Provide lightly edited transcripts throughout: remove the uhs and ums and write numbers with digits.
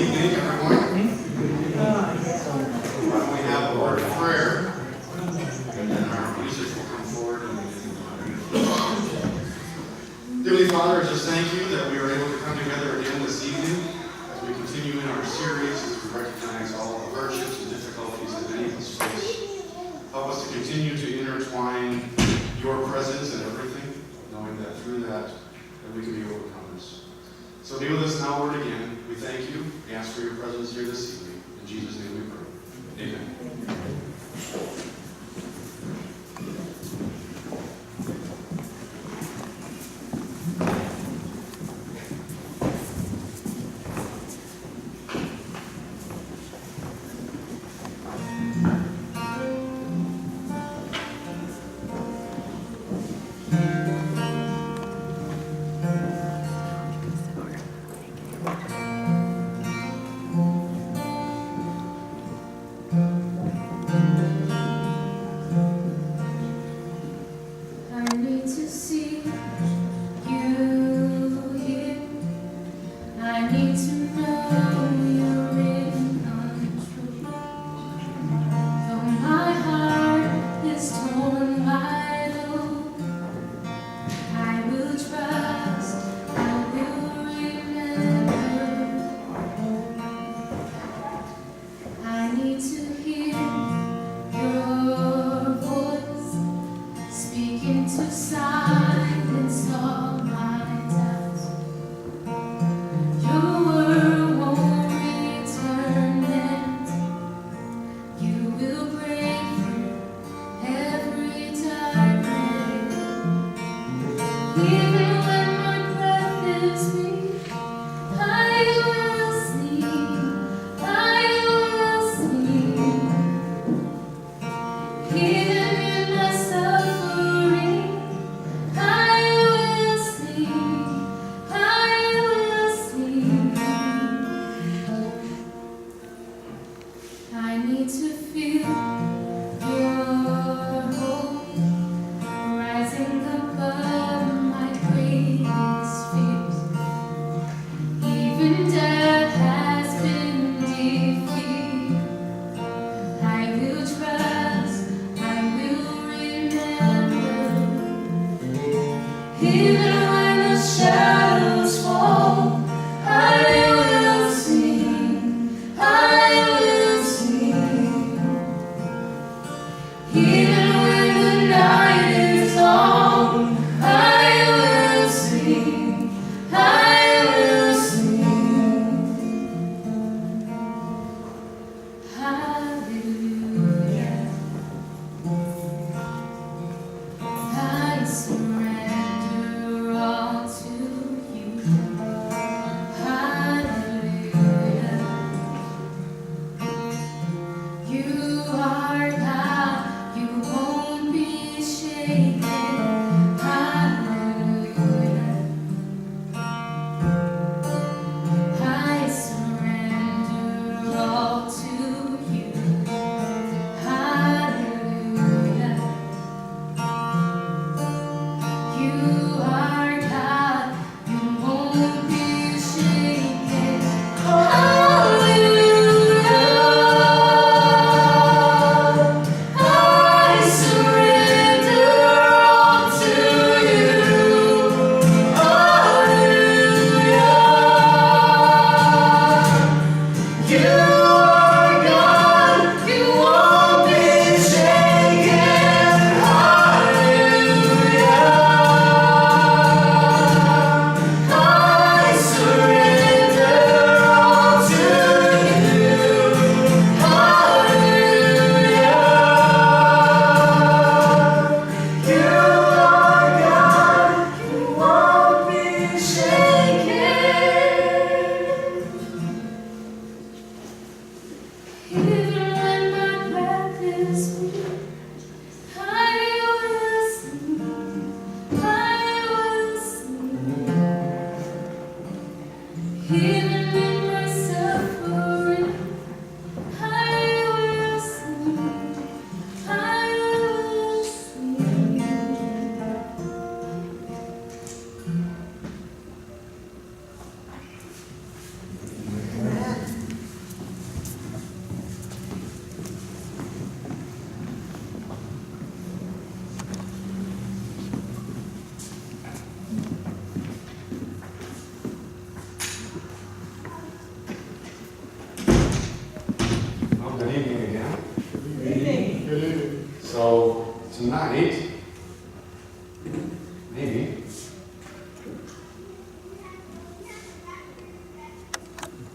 evening, everyone. Why don't we have a word of prayer, and then our musicians will come forward. Dearly Father, I just thank you that we are able to come together again this evening as we continue in our series, as we recognize all the hardships and difficulties that many of us face. Help us to continue to intertwine your presence in everything, knowing that through that we can be overcomers. So be with us now, Lord, again. We thank you. We ask for your presence here this evening. In Jesus' name we pray. Amen. Your word So tonight, maybe,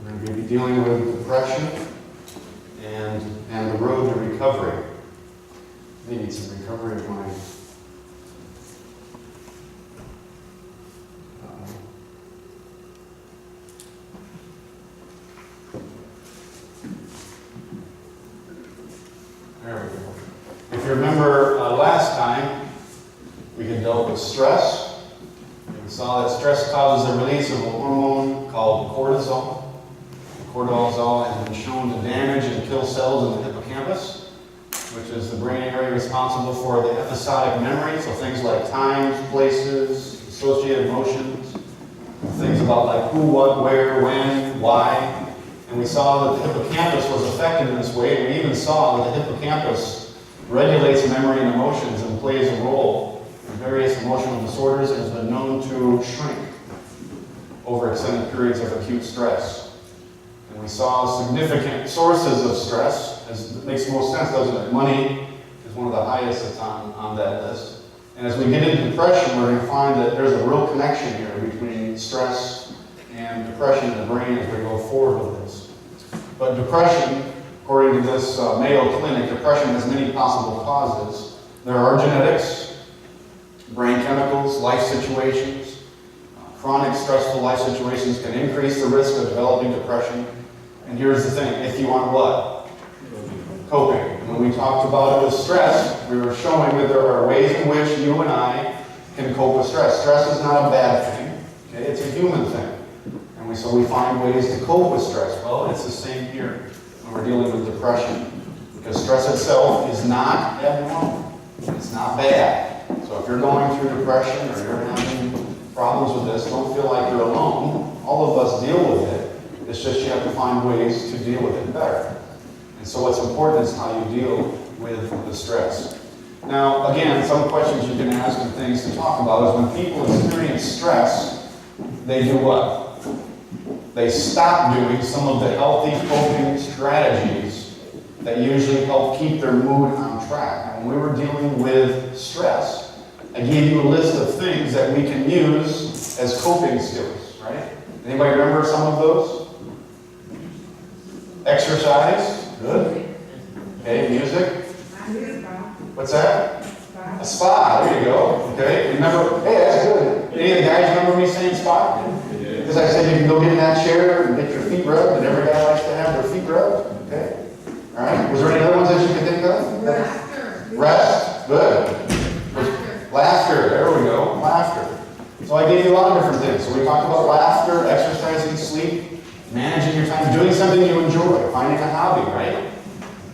we're going to be dealing with depression and the road to recovery. I need some recovery of mine. There we go. If you remember last time, we had dealt with stress. We saw that stress causes the release of a hormone called cortisol. Cortisol has been shown to damage and kill cells in the hippocampus, which is the brain area responsible for the episodic memory, so things like times, places, associated emotions, things about like who, what, where, when, why. And we saw that the hippocampus was affected in this way, and we even saw that the hippocampus regulates memory and emotions and plays a role in various emotional disorders and has been known to shrink over extended periods of acute stress. And we saw significant sources of stress, as it makes most sense, doesn't it? Money is one of the highest that's on that list. And as we get into depression, we're going to find that there's a real connection here between stress and depression in the brain as we go forward with this. But depression, according to this Mayo Clinic, depression has many possible causes. There are genetics, brain chemicals, life situations. Chronic stressful life situations can increase the risk of developing depression. And here's the thing, if you want what? Coping. And when we talked about it with stress, we were showing that there are ways in which you and I can cope with stress. Stress is not a bad thing. Okay? It's a human thing. And so we find ways to cope with stress. Well, it's the same here when we're dealing with depression. Because stress itself is not abnormal. It's not bad. So if you're going through depression or you're having problems with this, don't feel like you're alone. All of us deal with it. It's just you have to find ways to deal with it better. And so what's important is how you deal with the stress. Now, again, some questions you can ask and things to talk about is when people experience stress, they do what? They stop doing some of the healthy coping strategies that usually help keep their mood on track. And when we were dealing with stress, I gave you a list of things that we can use as coping skills, right? Anybody remember some of those? Exercise, good. Okay, music. What's that? A spa, there you go. Okay, remember, hey, that's good. Any of the guys remember me saying spa? Because I said you can go get in that chair and get your feet rubbed, and every guy likes to have their feet rubbed. Okay? All right. Was there any other ones that you could think of? Laughter. Rest? Good. Laughter. There we go. Laughter. So I gave you a lot of different things. So we talked about laughter, exercising, sleep, managing your time, doing something you enjoy, finding a hobby, right?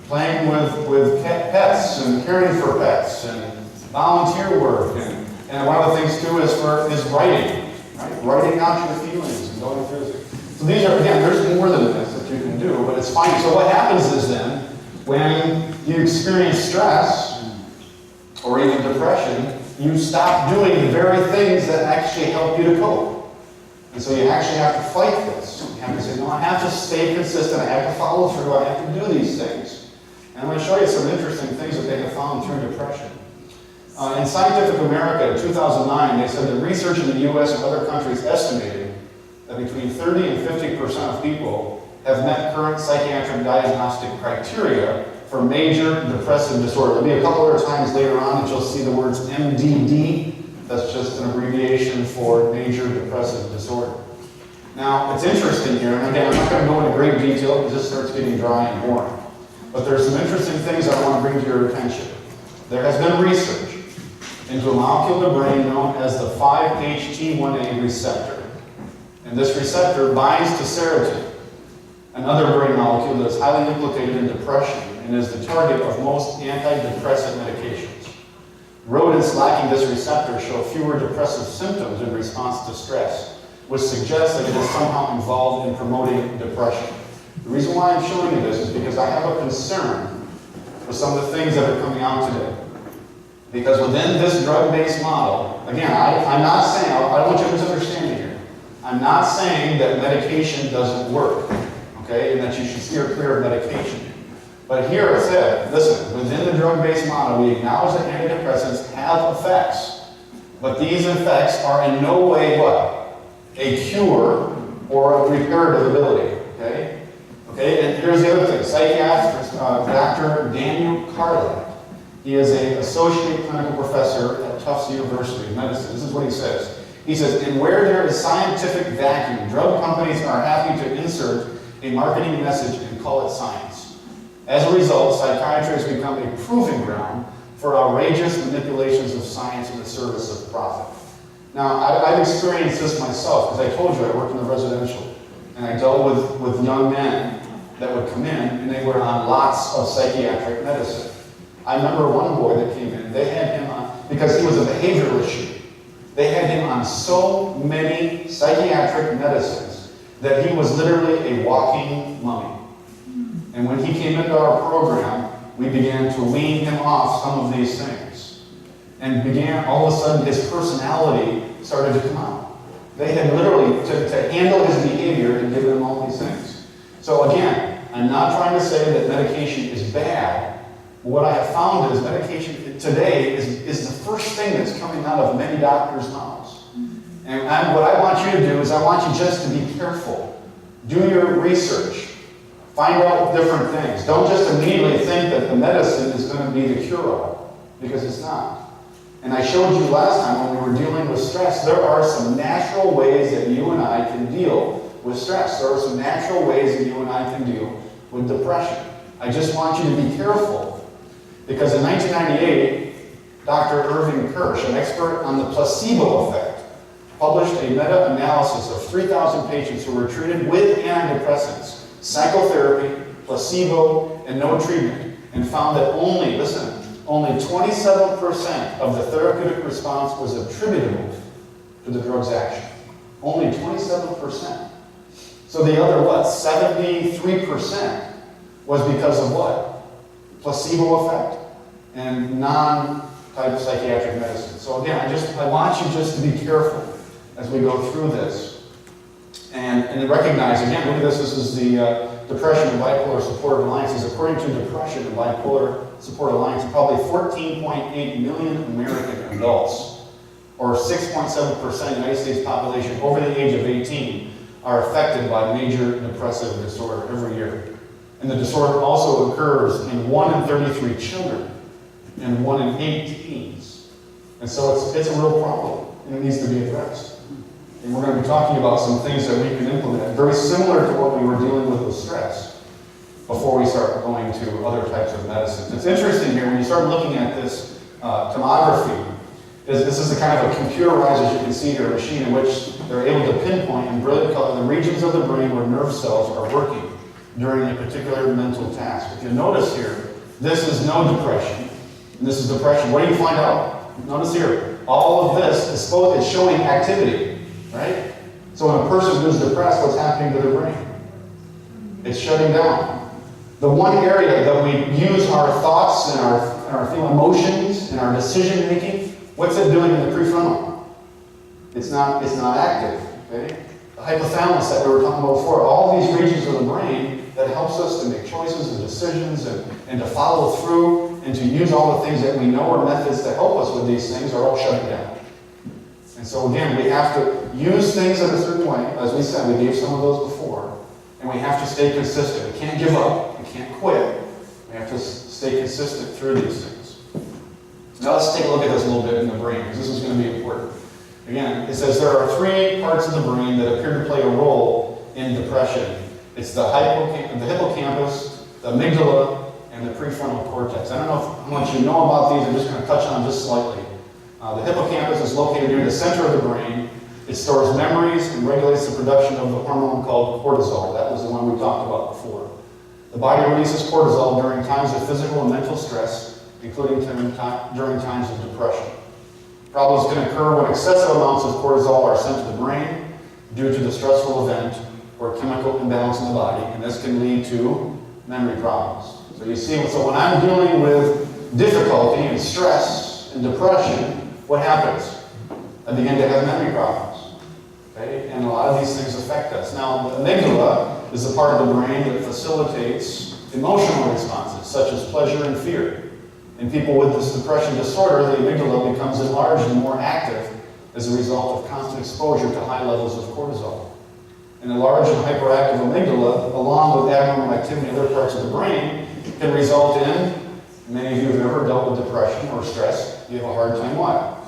Playing with pets and caring for pets and volunteer work. And one of the things, too, is writing. Right? Writing out your feelings and going through it. So these are, again, there's more than this that you can do, but it's fine. So what happens is then, when you experience stress or even depression, you stop doing the very things that actually help you to cope. And so you actually have to fight this. You have to say, no, I have to stay consistent. I have to follow through. I have to do these things. And I'm going to show you some interesting things that they have found through depression. In Scientific America in 2009, they said that research in the U.S. and other countries estimated that between 30 and 50% of people have met current psychiatric diagnostic criteria for major depressive disorder. There'll be a couple other times later on that you'll see the words MDD. That's just an abbreviation for major depressive disorder. Now, it's interesting here, and again, I'm not going to go into great detail because this starts getting dry and boring. But there's some interesting things I want to bring to your attention. There has been research into a molecule in the brain known as the 5-HT1A receptor. And this receptor binds to serotonin, another brain molecule that is highly implicated in depression and is the target of most antidepressant medications. Rodents lacking this receptor show fewer depressive symptoms in response to stress, which suggests that it is somehow involved in promoting depression. The reason why I'm showing you this is because I have a concern with some of the things that are coming out today. Because within this drug-based model, again, I'm not saying, I don't want you to misunderstand me here. I'm not saying that medication doesn't work, okay, and that you should steer clear of medication. But here it said, listen, within the drug-based model, we acknowledge that antidepressants have effects, but these effects are in no way what? A cure or a reparative ability, okay? Okay, and here's the other thing. Psychiatrist Dr. Daniel Carlin, he is an associate clinical professor at Tufts University of Medicine. This is what he says. He says, and where there is scientific vacuum, drug companies are happy to insert a marketing message and call it science. As a result, psychiatry has become a proving ground for outrageous manipulations of science in the service of profit. Now, I've experienced this myself, because I told you I work in the residential, and I dealt with young men that would come in, and they were on lots of psychiatric medicine. I remember one boy that came in, they had him on, because he was a behavioral issue, they had him on so many psychiatric medicines that he was literally a walking mummy. And when he came into our program, we began to wean him off some of these things. And all of a sudden, his personality started to come out. They had literally, to handle his behavior and give him all these things. So again, I'm not trying to say that medication is bad. What I have found is medication today is the first thing that's coming out of many doctors' mouths. And what I want you to do is I want you just to be careful. Do your research. Find out different things. Don't just immediately think that the medicine is going to be the cure-all, because it's not. And I showed you last time when we were dealing with stress, there are some natural ways that you and I can deal with stress. There are some natural ways that you and I can deal with depression. I just want you to be careful, because in 1998, Dr. Irving Kirsch, an expert on the placebo effect, published a meta-analysis of 3,000 patients who were treated with antidepressants, psychotherapy, placebo, and no treatment, and found that only 27% of the therapeutic response was attributable to the drug's action. Only 27%. So the other, 73% was because of what? Placebo effect and non-type psychiatric medicine. So again, I want you just to be careful as we go through this. And recognize, again, look at this. This is the Depression and Bipolar Support Alliance. According to Depression and Bipolar Support Alliance, probably 14.8 million American adults, or 6.7% of the United States population over the age of 18, are affected by major depressive disorder every year. And the disorder also occurs in 1 in 33 children and 1 in 8 teens. And so it's a real problem, and it needs to be addressed. And we're going to be talking about some things that we can implement, very similar to what we were dealing with stress, before we start going to other types of medicines. It's interesting here, when you start looking at this tomography, this is the kind of a computerized, as you can see here, machine in which they're able to pinpoint in brilliant color the regions of the brain where nerve cells are working during a particular mental task. If you notice here, this is no depression, and this is depression. What do you find out? Notice here, all of this is showing activity. Right? So when a person who's depressed, what's happening to the brain? It's shutting down. The one area that we use our thoughts and our emotions and our decision making, what's it doing in the prefrontal? It's not active. Okay? The hypothalamus that we were talking about before, all these regions of the brain that helps us to make choices and decisions and to follow through and to use all the things that we know are methods to help us with these things are all shutting down. And so again, we have to use things in a certain way. As we said, we gave some of those before. And we have to stay consistent. We can't give up. We can't quit. We have to stay consistent through these things. Now let's take a look at this a little bit in the brain, because this is going to be important. Again, it says there are 3 parts of the brain that appear to play a role in depression. It's the hippocampus, the amygdala, and the prefrontal cortex. I don't know how much you know about these. I'm just going to touch on just slightly. The hippocampus is located near the center of the brain. It stores memories and regulates the production of the hormone called cortisol. That was the one we talked about before. The body releases cortisol during times of physical and mental stress, including during times of depression. Problems can occur when excessive amounts of cortisol are sent to the brain due to the stressful event or chemical imbalance in the body, and this can lead to memory problems. So you see, so when I'm dealing with difficulty and stress and depression, what happens? I begin to have memory problems. Okay? And a lot of these things affect us. Now, the amygdala is the part of the brain that facilitates emotional responses, such as pleasure and fear. In people with this depression disorder, the amygdala becomes enlarged and more active as a result of constant exposure to high levels of cortisol. An enlarged and hyperactive amygdala, along with abnormal activity in other parts of the brain, can result in, many of you have ever dealt with depression or stress, you have a hard time what?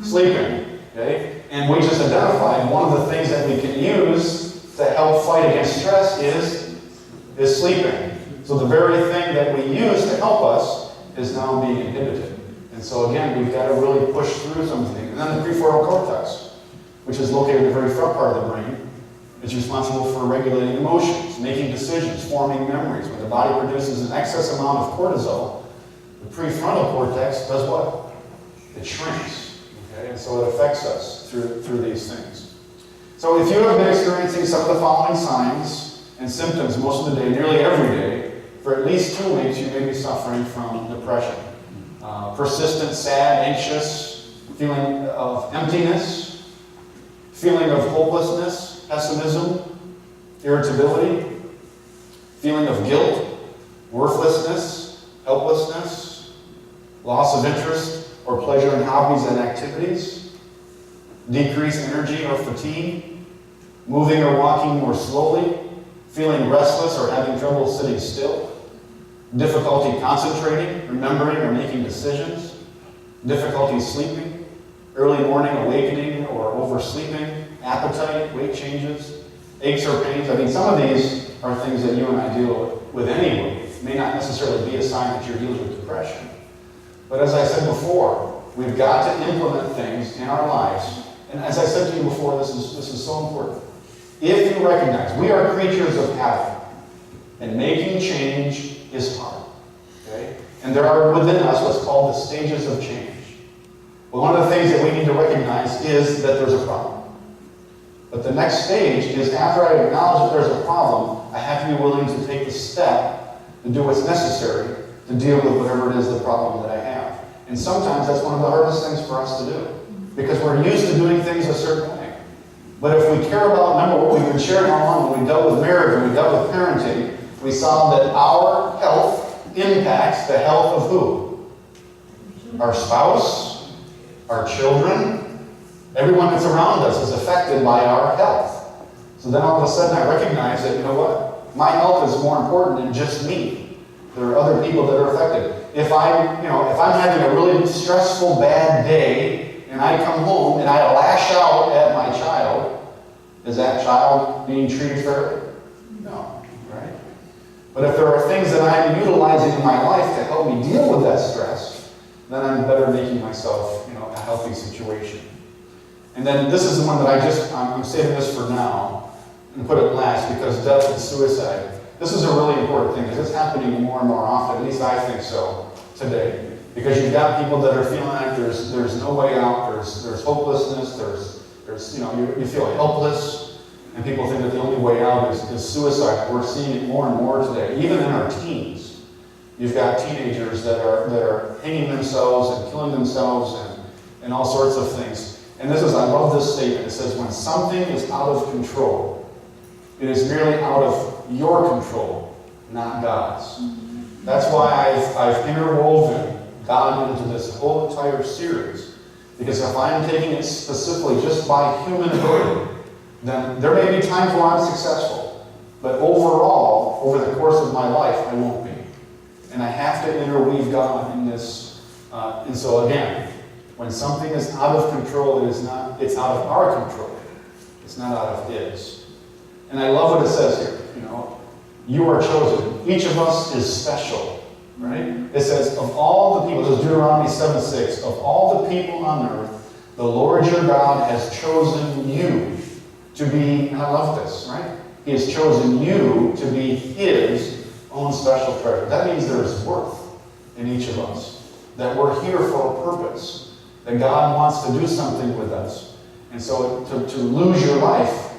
Sleeping. Okay? And we just identified one of the things that we can use to help fight against stress is sleeping. So the very thing that we use to help us is now being inhibited. And so again, we've got to really push through something. And then the prefrontal cortex, which is located in the very front part of the brain, is responsible for regulating emotions, making decisions, forming memories. When the body produces an excess amount of cortisol, the prefrontal cortex does what? It shrinks. Okay? And so it affects us through these things. So if you have been experiencing some of the following signs and symptoms most of the day, nearly every day, for at least 2 weeks, you may be suffering from depression. Persistent, sad, anxious, feeling of emptiness, feeling of hopelessness, pessimism, irritability, feeling of guilt, worthlessness, helplessness, loss of interest or pleasure in hobbies and activities, decreased energy or fatigue, moving or walking more slowly, feeling restless or having trouble sitting still, difficulty concentrating, remembering, or making decisions, difficulty sleeping, early morning awakening or oversleeping, appetite, weight changes, aches or pains. I mean, some of these are things that you and I deal with anyway. It may not necessarily be a sign that you're dealing with depression. But as I said before, we've got to implement things in our lives. And as I said to you before, this is so important. If you recognize we are creatures of habit, and making change is hard. Okay? And there are within us what's called the stages of change. Well, one of the things that we need to recognize is that there's a problem. But the next stage is after I acknowledge that there's a problem, I have to be willing to take the step to do what's necessary to deal with whatever it is the problem that I have. And sometimes that's one of the hardest things for us to do, because we're used to doing things a certain way. But if we care about, remember what we've been sharing all along, when we dealt with marriage, when we dealt with parenting, we saw that our health impacts the health of who? Our spouse, our children, everyone that's around us is affected by our health. So then all of a sudden I recognize that, you know what? My health is more important than just me. There are other people that are affected. If I'm having a really stressful, bad day, and I come home and I lash out at my child, is that child being treated fairly? No, right? But if there are things that I'm utilizing in my life to help me deal with that stress, then I'm better making myself, a healthy situation. And then this is the one that I'm saving this for now and put it last, because death and suicide, this is a really important thing, because it's happening more and more often, at least I think so today. Because you've got people that are feeling like there's no way out, there's hopelessness, you feel helpless, and people think that the only way out is suicide. We're seeing it more and more today, even in our teens. You've got teenagers that are hanging themselves and killing themselves and all sorts of things. And I love this statement. It says, when something is out of control, it is merely out of your control, not God's. That's why I've interwoven God into this whole entire series. Because if I'm taking it specifically just by human ability, then there may be times where I'm successful. But overall, over the course of my life, I won't be. And I have to interweave God in this. And so again, when something is out of control, it's out of our control. It's not out of His. And I love what it says here. You are chosen. Each of us is special. Right? It says, of all the people, this is Deuteronomy 7:6, of all the people on earth, the Lord your God has chosen you to be, and I love this, right? He has chosen you to be His own special treasure. That means there is worth in each of us. That we're here for a purpose. That God wants to do something with us. And so to lose your life,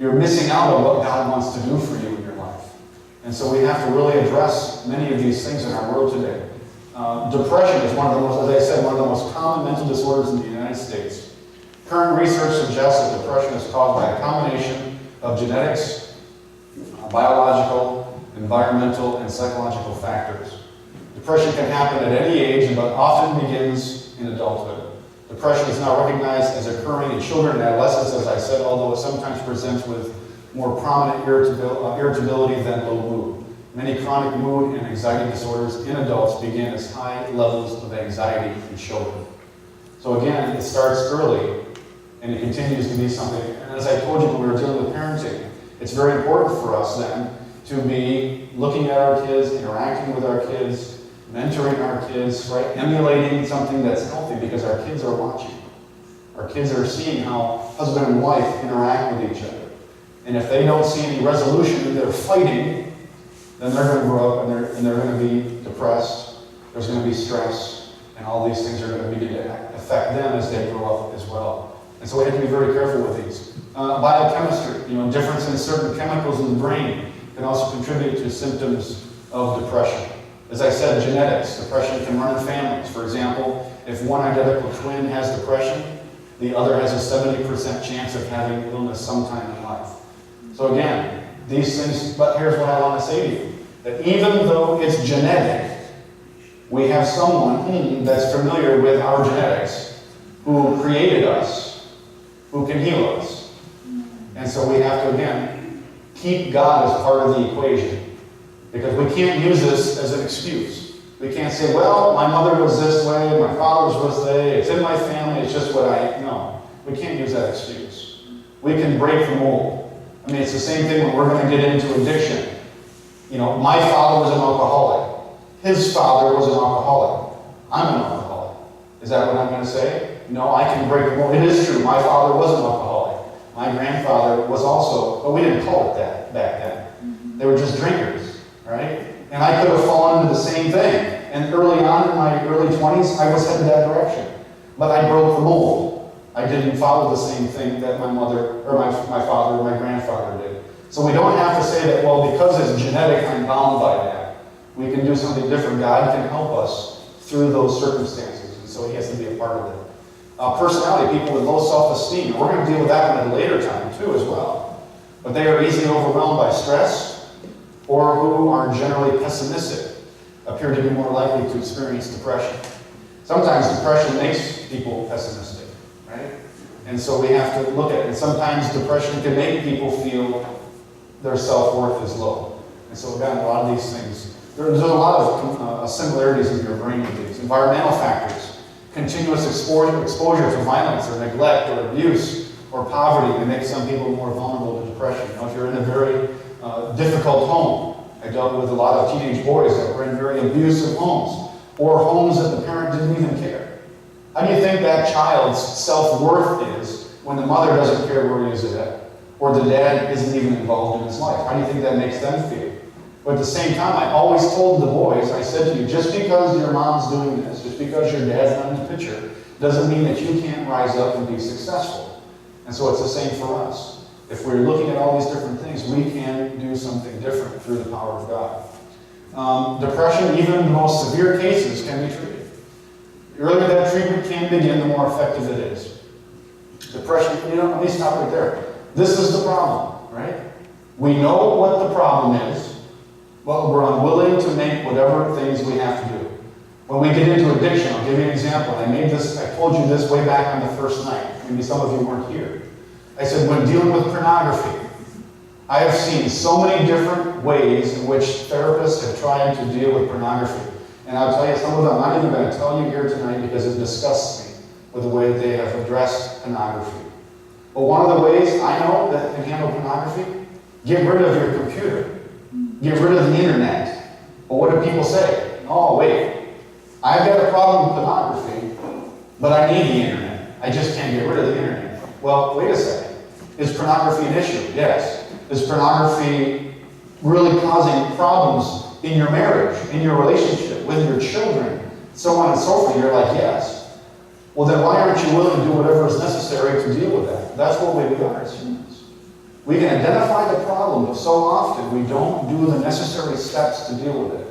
you're missing out on what God wants to do for you in your life. And so we have to really address many of these things in our world today. Depression is one of the most common mental disorders in the United States. Current research suggests that depression is caused by a combination of genetics, biological, environmental, and psychological factors. Depression can happen at any age, but often begins in adulthood. Depression is now recognized as occurring in children and adolescents, as I said, although it sometimes presents with more prominent irritability than low mood. Many chronic mood and anxiety disorders in adults begin as high levels of anxiety in children. So again, it starts early, and it continues to be something. And as I told you when we were dealing with parenting, it's very important for us then to be looking at our kids, interacting with our kids, mentoring our kids, right? Emulating something that's healthy, because our kids are watching. Our kids are seeing how husband and wife interact with each other. And if they don't see any resolution and they're fighting, then they're going to grow up and they're going to be depressed. There's going to be stress, and all these things are going to begin to affect them as they grow up as well. And so we have to be very careful with these. Biochemistry, difference in certain chemicals in the brain can also contribute to symptoms of depression. As I said, genetics. Depression can run in families. For example, if one identical twin has depression, the other has a 70% chance of having illness sometime in life. So again, these things, but here's what I want to say to you, that even though it's genetic, we have someone that's familiar with our genetics, who created us, who can heal us. And so we have to, again, keep God as part of the equation. Because we can't use this as an excuse. We can't say, well, my mother was this way, my father was this way, it's in my family, it's just what no. We can't use that excuse. We can break the mold. I mean, it's the same thing when we're going to get into addiction. My father was an alcoholic. His father was an alcoholic. I'm an alcoholic. Is that what I'm going to say? No, I can break the mold. It is true, my father was an alcoholic. My grandfather was also, but we didn't call it that back then. They were just drinkers. Right? And I could have fallen into the same thing. And early on in my early 20s, I was headed that direction. But I broke the mold. I didn't follow the same thing that my mother, or my father, or my grandfather did. So we don't have to say that, well, because it's genetic, I'm bound by that. We can do something different. God can help us through those circumstances. And so he has to be a part of it. Personality, people with low self-esteem. We're going to deal with that at a later time, too, as well. But they are easily overwhelmed by stress, or who are generally pessimistic, appear to be more likely to experience depression. Sometimes depression makes people pessimistic, right? And so we have to look at it. And sometimes depression can make people feel their self-worth is low. And so again, a lot of these things, there's a lot of similarities in your brain with these. Environmental factors, continuous exposure to violence or neglect or abuse or poverty can make some people more vulnerable to depression. If you're in a very difficult home. I dealt with a lot of teenage boys that were in very abusive homes, or homes that the parent didn't even care. How do you think that child's self-worth is when the mother doesn't care where he is at, or the dad isn't even involved in his life? How do you think that makes them feel? But at the same time, I always told the boys, I said to you, just because your mom's doing this, just because your dad's not in the picture, doesn't mean that you can't rise up and be successful. And so it's the same for us. If we're looking at all these different things, we can do something different through the power of God. Depression, even the most severe cases, can be treated. The earlier that treatment can begin, the more effective it is. Depression, let me stop right there. This is the problem, right? We know what the problem is, but we're unwilling to make whatever things we have to do. When we get into addiction, I'll give you an example. I told you this way back on the first night. Maybe some of you weren't here. I said, when dealing with pornography, I have seen so many different ways in which therapists have tried to deal with pornography. And I'll tell you, some of them I'm not even going to tell you here tonight because it disgusts me with the way they have addressed pornography. But one of the ways I know that can handle pornography, get rid of your computer. Get rid of the internet. But what do people say? Oh, wait, I've got a problem with pornography, but I need the internet. I just can't get rid of the internet. Well, wait a second. Is pornography an issue? Yes. Is pornography really causing problems in your marriage, in your relationship, with your children, so on and so forth? You're like, yes. Well, then why aren't you willing to do whatever is necessary to deal with that? That's what we are as humans. We can identify the problem, but so often we don't do the necessary steps to deal with it.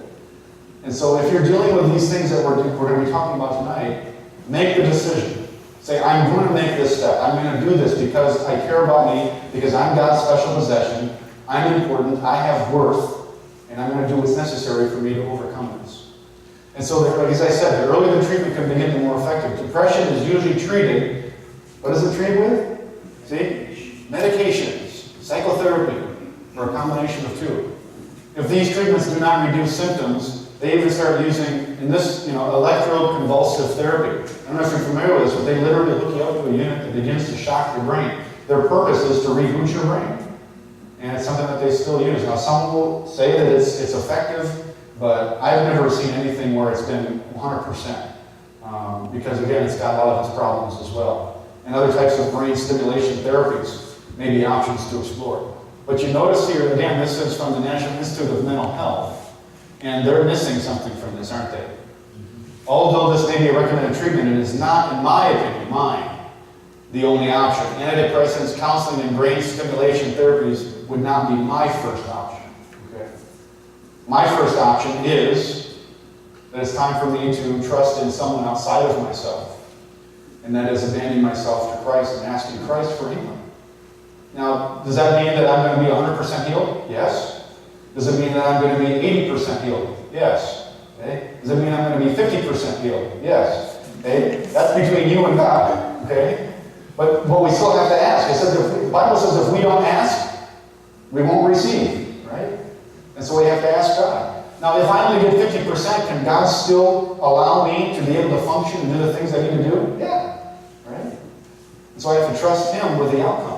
And so if you're dealing with these things that we're going to be talking about tonight, make the decision. Say, I'm going to make this step. I'm going to do this because I care about me, because I'm God's special possession. I'm important. I have worth. and I'm going to do what's necessary for me to overcome this. And so, like as I said, the earlier the treatment can begin, the more effective. Depression is usually treated, what is it treated with? See? Medications, psychotherapy, or a combination of two. If these treatments do not reduce symptoms, they even start using, in this, electroconvulsive therapy. I don't know if you're familiar with this, but they literally hook you up to a unit that begins to shock your brain. Their purpose is to reboot your brain. And it's something that they still use. Now, some will say that it's effective, but I've never seen anything where it's been 100%. Because, again, it's got a lot of its problems as well. And other types of brain stimulation therapies may be options to explore. But you notice here, again, this is from the National Institute of Mental Health. And they're missing something from this, aren't they? Although this may be a recommended treatment, it is not, in my opinion, mine, the only option. Antidepressants, counseling, and brain stimulation therapies would not be my first option. Okay? My first option is that it's time for me to trust in someone outside of myself. And that is abandoning myself to Christ and asking Christ for healing. Now, does that mean that I'm going to be 100% healed? Yes. Does it mean that I'm going to be 80% healed? Yes. Okay? Does it mean I'm going to be 50% healed? Yes. Okay? That's between you and God. Okay? But we still have to ask. The Bible says if we don't ask, we won't receive. Right? And so we have to ask God. Now, if I only get 50%, can God still allow me to be able to function and do the things I need to do? Yeah. Right? And so I have to trust Him with the outcome.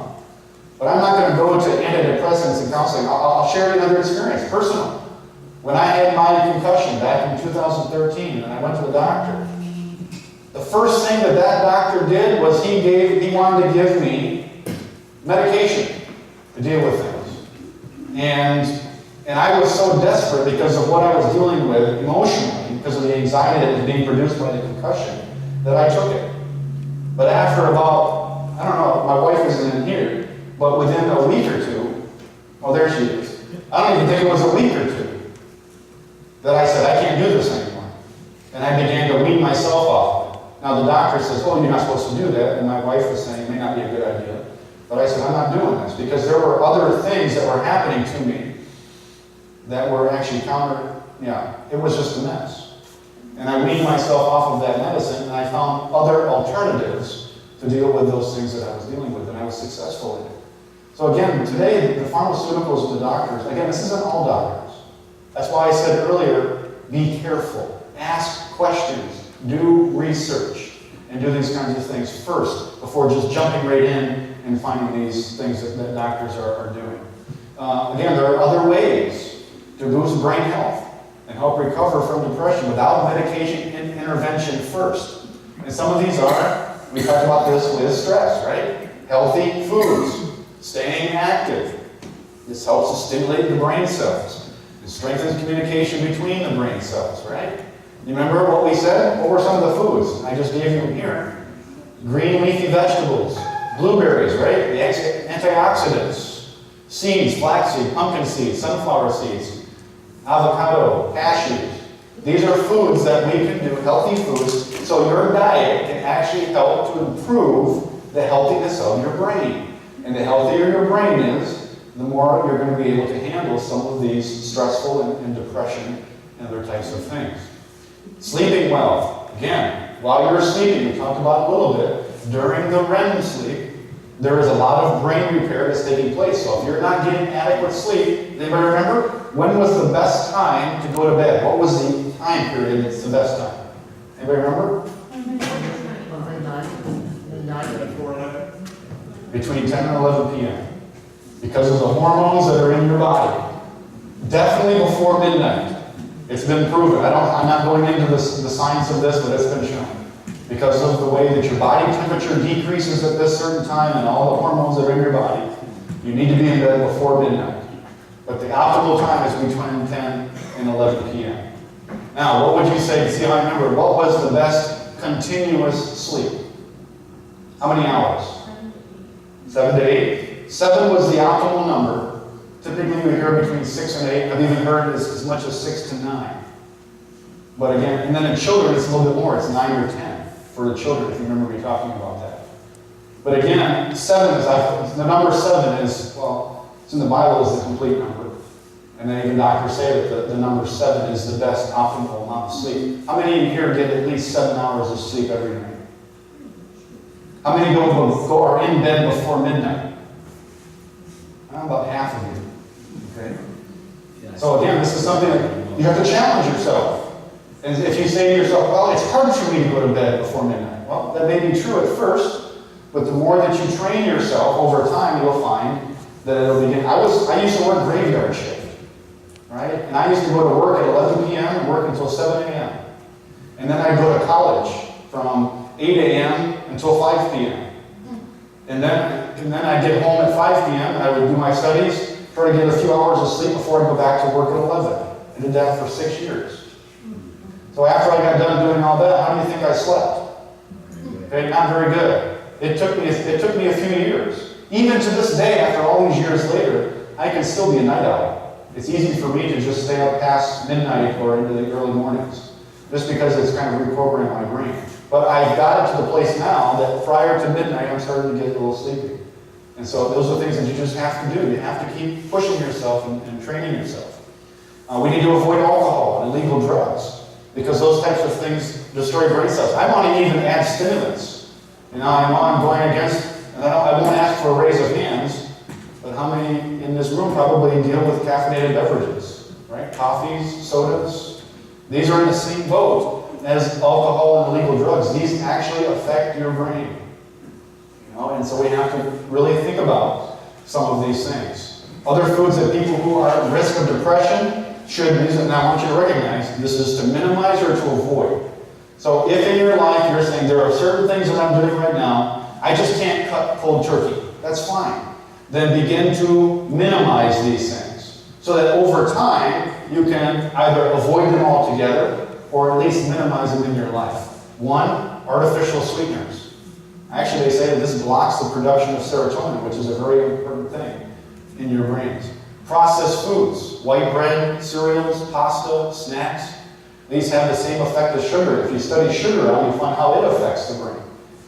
But I'm not going to go to antidepressants and counseling. I'll share another experience, personal. When I had my concussion back in 2013 and I went to the doctor, the first thing that doctor did was he wanted to give me medication to deal with things. And I was so desperate because of what I was dealing with emotionally, because of the anxiety that was being produced by the concussion, that I took it. But after about, I don't know, my wife isn't in here, but within a week or two, oh, there she is. I don't even think it was a week or two that I said, I can't do this anymore. And I began to wean myself off of it. Now, the doctor says, oh, you're not supposed to do that. And my wife was saying, it may not be a good idea. But I said, I'm not doing this because there were other things that were happening to me that were actually it was just a mess. And I weaned myself off of that medicine, and I found other alternatives to deal with those things that I was dealing with, and I was successful in it. So again, today, the pharmaceuticals and the doctors, again, this isn't all doctors. That's why I said earlier, be careful. Ask questions. Do research. And do these kinds of things first before just jumping right in and finding these things that doctors are doing. Again, there are other ways to boost brain health and help recover from depression without medication intervention first. And some of these are, we talked about this with stress, right? Healthy foods. Staying active. This helps to stimulate the brain cells. It strengthens communication between the brain cells, right? You remember what we said? What were some of the foods? I just gave you here. Green leafy vegetables. Blueberries, right? The antioxidants. Seeds, flaxseed, pumpkin seeds, sunflower seeds, avocado, cashews. These are foods that we can do, healthy foods, so your diet can actually help to improve the healthiness of your brain. And the healthier your brain is, the more you're going to be able to handle some of these stressful and depression and other types of things. Sleeping well. Again, while you're sleeping, we talked about a little bit, during the REM sleep, there is a lot of brain repair that's taking place. So if you're not getting adequate sleep, anybody remember? When was the best time to go to bed? What was the time period that's the best time? Anybody remember? Between 10 and 11 p.m. Because of the hormones that are in your body. Definitely before midnight. It's been proven. I'm not going into the science of this, but it's been shown. Because of the way that your body temperature decreases at this certain time and all the hormones that are in your body, you need to be in bed before midnight. But the optimal time is between 10 and 11 p.m. Now, what would you say, see if I remember, what was the best continuous sleep? How many hours? 7 to 8. 7 was the optimal number. Typically we hear between 6 and 8. I've even heard as much as 6 to 9. But again, and then in children it's a little bit more. It's 9 or 10 for the children, if you remember me talking about that. But again, 7 is, the number 7 is, well, it's in the Bible as the complete number. And then even doctors say that the number 7 is the best optimal amount of sleep. How many in here get at least 7 hours of sleep every night? How many are in bed before midnight? About half of you. Okay. So again, this is something that you have to challenge yourself. And if you say to yourself, well, it's hard for me to go to bed before midnight. Well, that may be true at first, but the more that you train yourself over time, you'll find that it'll begin. I used to work graveyard shift, right? And I used to go to work at 11 p.m. and work until 7 a.m. And then I'd go to college from 8 a.m. until 5 p.m. And then I'd get home at 5 p.m. and I would do my studies, try to get a few hours of sleep before I go back to work at 11. I did that for 6 years. So after I got done doing all that, how do you think I slept? Okay, not very good. It took me a few years. Even to this day, after all these years later, I can still be a night owl. It's easy for me to just stay up past midnight or into the early mornings, just because it's kind of reprogrammed my brain. But I've got it to the place now that prior to midnight, I'm starting to get a little sleepy. And so those are things that you just have to do. You have to keep pushing yourself and training yourself. We need to avoid alcohol and illegal drugs, because those types of things destroy brain cells. I want to even add stimulants. And I'm going against, and I won't ask for a raise of hands, but how many in this room probably deal with caffeinated beverages, right? Coffees, sodas. These are in the same boat as alcohol and illegal drugs. These actually affect your brain. And so we have to really think about some of these things. Other foods that people who are at risk of depression should use, and I want you to recognize this is to minimize or to avoid. So if in your life you're saying there are certain things that I'm doing right now, I just can't cut cold turkey. That's fine. Then begin to minimize these things so that over time you can either avoid them altogether or at least minimize them in your life. One, artificial sweeteners. Actually, they say that this blocks the production of serotonin, which is a very important thing in your brains. Processed foods, white bread, cereals, pasta, snacks. These have the same effect as sugar. If you study sugar out, you find how it affects the brain.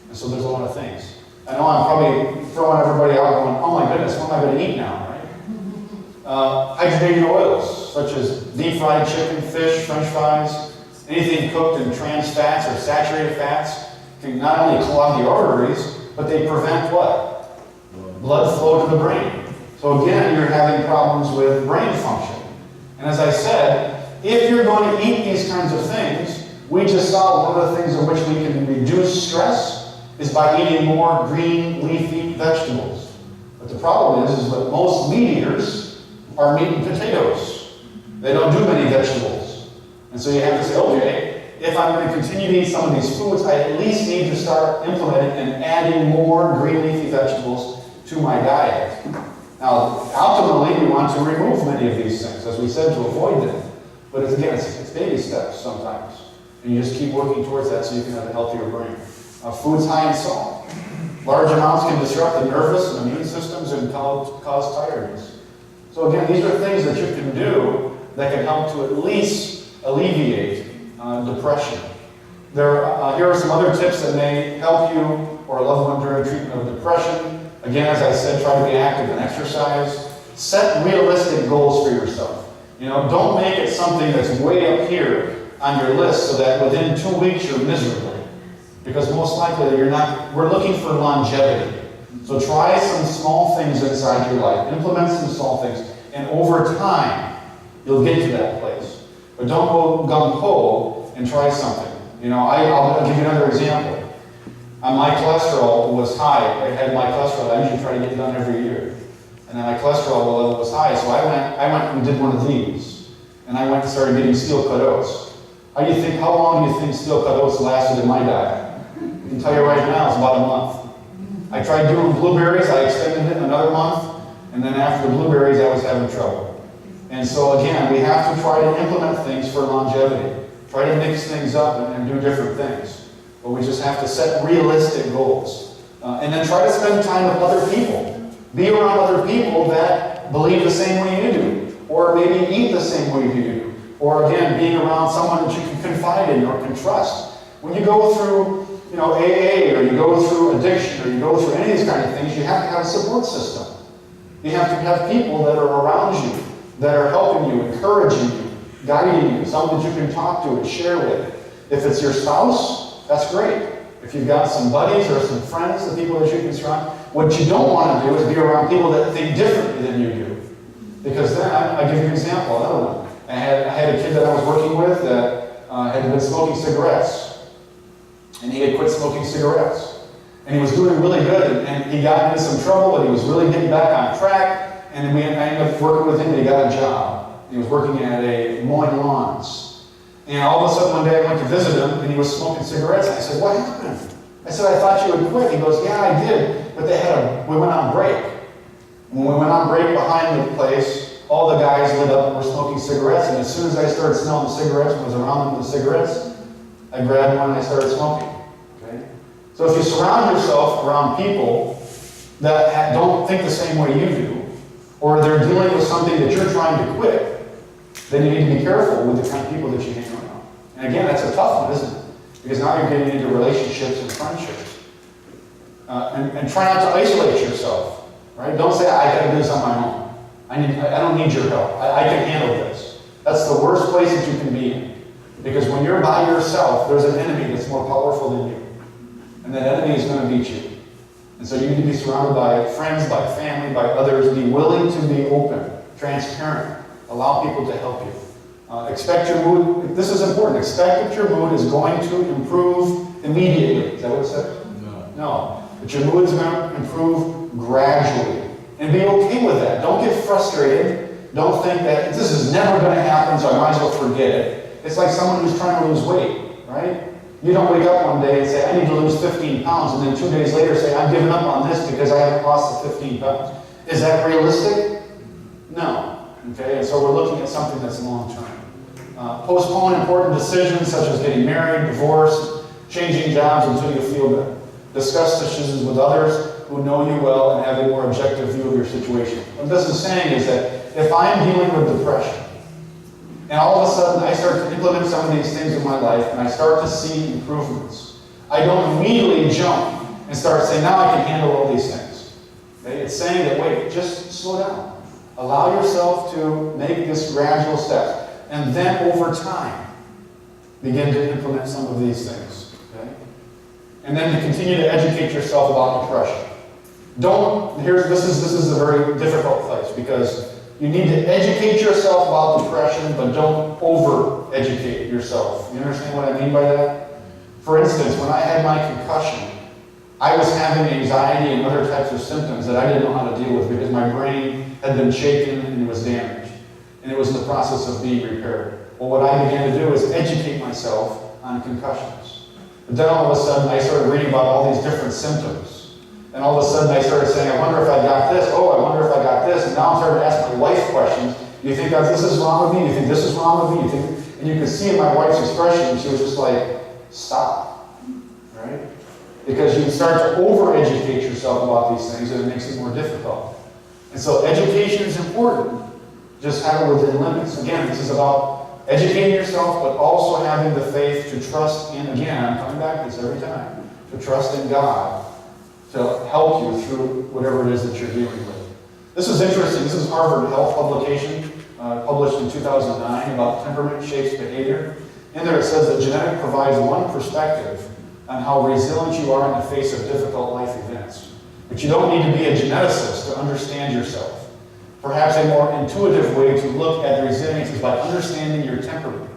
And so there's a lot of things. I know I'm probably throwing everybody out going, oh my goodness, what am I going to eat now, right? Hydrogenated oils, such as deep fried chicken, fish, french fries, anything cooked in trans fats or saturated fats can not only clog the arteries, but they prevent what? Blood flow to the brain. So again, you're having problems with brain function. And as I said, if you're going to eat these kinds of things, we just saw one of the things in which we can reduce stress is by eating more green, leafy vegetables. But the problem is that most meat eaters are meat and potatoes. They don't do many vegetables. And so you have to say, okay, if I'm going to continue to eat some of these foods, I at least need to start implementing and adding more green leafy vegetables to my diet. Now, ultimately, we want to remove many of these things, as we said, to avoid them. But again, it's baby steps sometimes. And you just keep working towards that so you can have a healthier brain. Foods high in salt. Large amounts can disrupt the nervous and immune systems and cause tiredness. So again, these are things that you can do that can help to at least alleviate depression. Here are some other tips that may help you or a loved one during treatment of depression. Again, as I said, try to be active and exercise. Set realistic goals for yourself. Don't make it something that's way up here on your list so that within 2 weeks you're miserable. Because most likely we're looking for longevity. So try some small things inside your life. Implement some small things. And over time, you'll get to that place. But don't go gung-ho and try something. I'll give you another example. My cholesterol was high. I had my cholesterol. I usually try to get it done every year. And then my cholesterol level was high, so I went and did one of these. And I went and started getting steel-cut oats. How long do you think steel-cut oats lasted in my diet? I can tell you right now, it's about a month. I tried doing blueberries, I extended it another month, and then after the blueberries, I was having trouble. And so again, we have to try to implement things for longevity. Try to mix things up and do different things. But we just have to set realistic goals. And then try to spend time with other people. Be around other people that believe the same way you do, or maybe eat the same way you do. Or again, being around someone that you can confide in or can trust. When you go through AA, or you go through addiction, or you go through any of these kind of things, you have to have a support system. You have to have people that are around you that are helping you, encouraging you, guiding you, someone that you can talk to and share with. If it's your spouse, that's great. If you've got some buddies or some friends, the people that you can surround, what you don't want to do is be around people that think differently than you do. Because then, I'll give you an example, another one. I had a kid that I was working with that had been smoking cigarettes. And he had quit smoking cigarettes. And he was doing really good, and he got into some trouble, but he was really getting back on track. And then I ended up working with him, and he got a job. He was working at a mowing lawns. And all of a sudden one day I went to visit him, and he was smoking cigarettes. And I said, "What happened?" I said, "I thought you had quit." He goes, "Yeah, I did, but we went on break." When we went on break behind the place, all the guys lit up and were smoking cigarettes, and as soon as I started smelling the cigarettes and was around them with the cigarettes, I grabbed one and I started smoking. Okay? So if you surround yourself around people that don't think the same way you do, or they're dealing with something that you're trying to quit, then you need to be careful with the kind of people that you hang around. And again, that's a tough one, isn't it? Because now you're getting into relationships and friendships. And try not to isolate yourself. Right? Don't say, "I got to do this on my own. I don't need your help. I can handle this." That's the worst place that you can be in. Because when you're by yourself, there's an enemy that's more powerful than you. And that enemy is going to beat you. And so you need to be surrounded by friends, by family, by others. Be willing to be open, transparent. Allow people to help you. Expect your mood. This is important. Expect that your mood is going to improve immediately. Is that what it said? No. But your mood is going to improve gradually. And be okay with that. Don't get frustrated. Don't think that this is never going to happen, so I might as well forget it. It's like someone who's trying to lose weight, right? You don't wake up one day and say, "I need to lose 15 pounds, and then 2 days later say, "I'm giving up on this because I haven't lost the 15 pounds. Is that realistic? No. Okay, and so we're looking at something that's long-term. Postpone important decisions such as getting married, divorced, changing jobs until you feel better. Discuss decisions with others who know you well and have a more objective view of your situation. What this is saying is that if I'm dealing with depression, and all of a sudden I start to implement some of these things in my life and I start to see improvements, I don't immediately jump and start saying, "Now I can handle all these things." Okay? It's saying that, wait, just slow down. Allow yourself to make this gradual step. And then over time, begin to implement some of these things. Okay? And then to continue to educate yourself about depression. This is a very difficult place because you need to educate yourself about depression, but don't over-educate yourself. You understand what I mean by that? For instance, when I had my concussion, I was having anxiety and other types of symptoms that I didn't know how to deal with because my brain had been shaken and it was damaged. And it was in the process of being repaired. Well, what I began to do is educate myself on concussions. But then all of a sudden, I started reading about all these different symptoms. And all of a sudden, I started saying, "I wonder if I got this. Oh, I wonder if I got this." And now I'm starting to ask my wife questions. "Do you think this is wrong with me? Do you think this is wrong with me?" And you can see in my wife's expression, she was just like, "Stop." Right? Because you start to over-educate yourself about these things, and it makes it more difficult. And so education is important. Just have it within limits. Again, this is about educating yourself, but also having the faith to trust in, again, I'm coming back to this every time, to trust in God to help you through whatever it is that you're dealing with. This is interesting. This is Harvard Health publication, published in 2009 about temperament shapes behavior. In there it says that genetic provides one perspective on how resilient you are in the face of difficult life events. But you don't need to be a geneticist to understand yourself. Perhaps a more intuitive way to look at resilience is by understanding your temperament.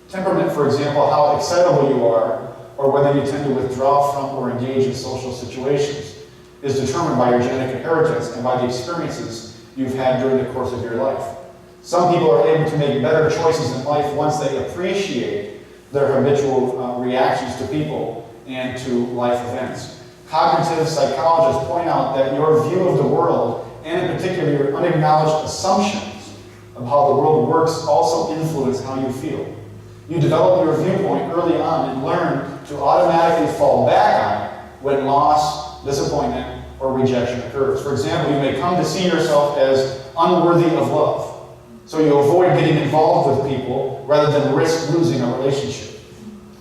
Temperament, for example, how excitable you are, or whether you tend to withdraw from or engage in social situations, is determined by your genetic inheritance and by the experiences you've had during the course of your life. Some people are able to make better choices in life once they appreciate their habitual reactions to people and to life events. Cognitive psychologists point out that your view of the world, and in particular your unacknowledged assumptions of how the world works, also influence how you feel. You develop your viewpoint early on and learn to automatically fall back on it when loss, disappointment, or rejection occurs. For example, you may come to see yourself as unworthy of love, so you avoid getting involved with people rather than risk losing a relationship.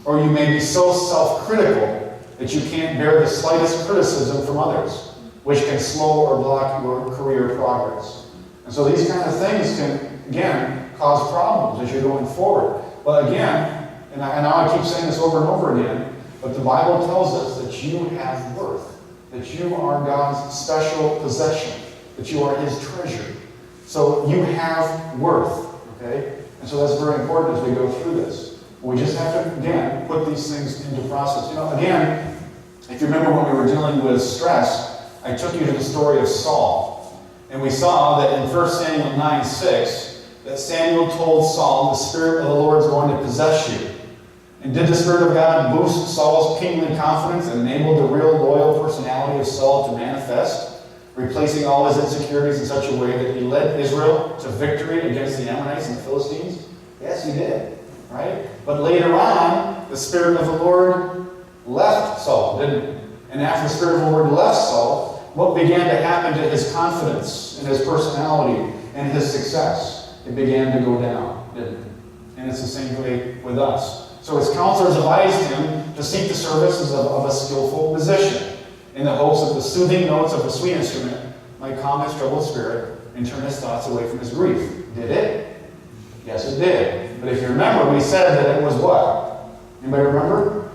Or you may be so self-critical that you can't bear the slightest criticism from others, which can slow or block your career progress. And so these kind of things can again, cause problems as you're going forward. But again, and I know I keep saying this over and over again, but the Bible tells us that you have worth, that you are God's special possession, that you are His treasure. So you have worth, okay? And so that's very important as we go through this. We just have to, again, put these things into process. You know, again, if you remember when we were dealing with stress, I took you to the story of Saul. And we saw that in 1 Samuel 9:6, that Samuel told Saul, the Spirit of the Lord is going to possess you. And did the Spirit of God boost Saul's kingly confidence and enable the real loyal personality of Saul to manifest, replacing all his insecurities in such a way that he led Israel to victory against the Ammonites and the Philistines? Yes, he did, right? But later on, the Spirit of the Lord left Saul, didn't it? And after the Spirit of the Lord left Saul, what began to happen to his confidence and his personality and his success? It began to go down, didn't it? And it's the same way with us. So his counselors advised him to seek the services of a skillful musician in the hopes that the soothing notes of a sweet instrument might calm his troubled spirit and turn his thoughts away from his grief. Did it? Yes, it did. But if you remember, we said that it was what? Anybody remember?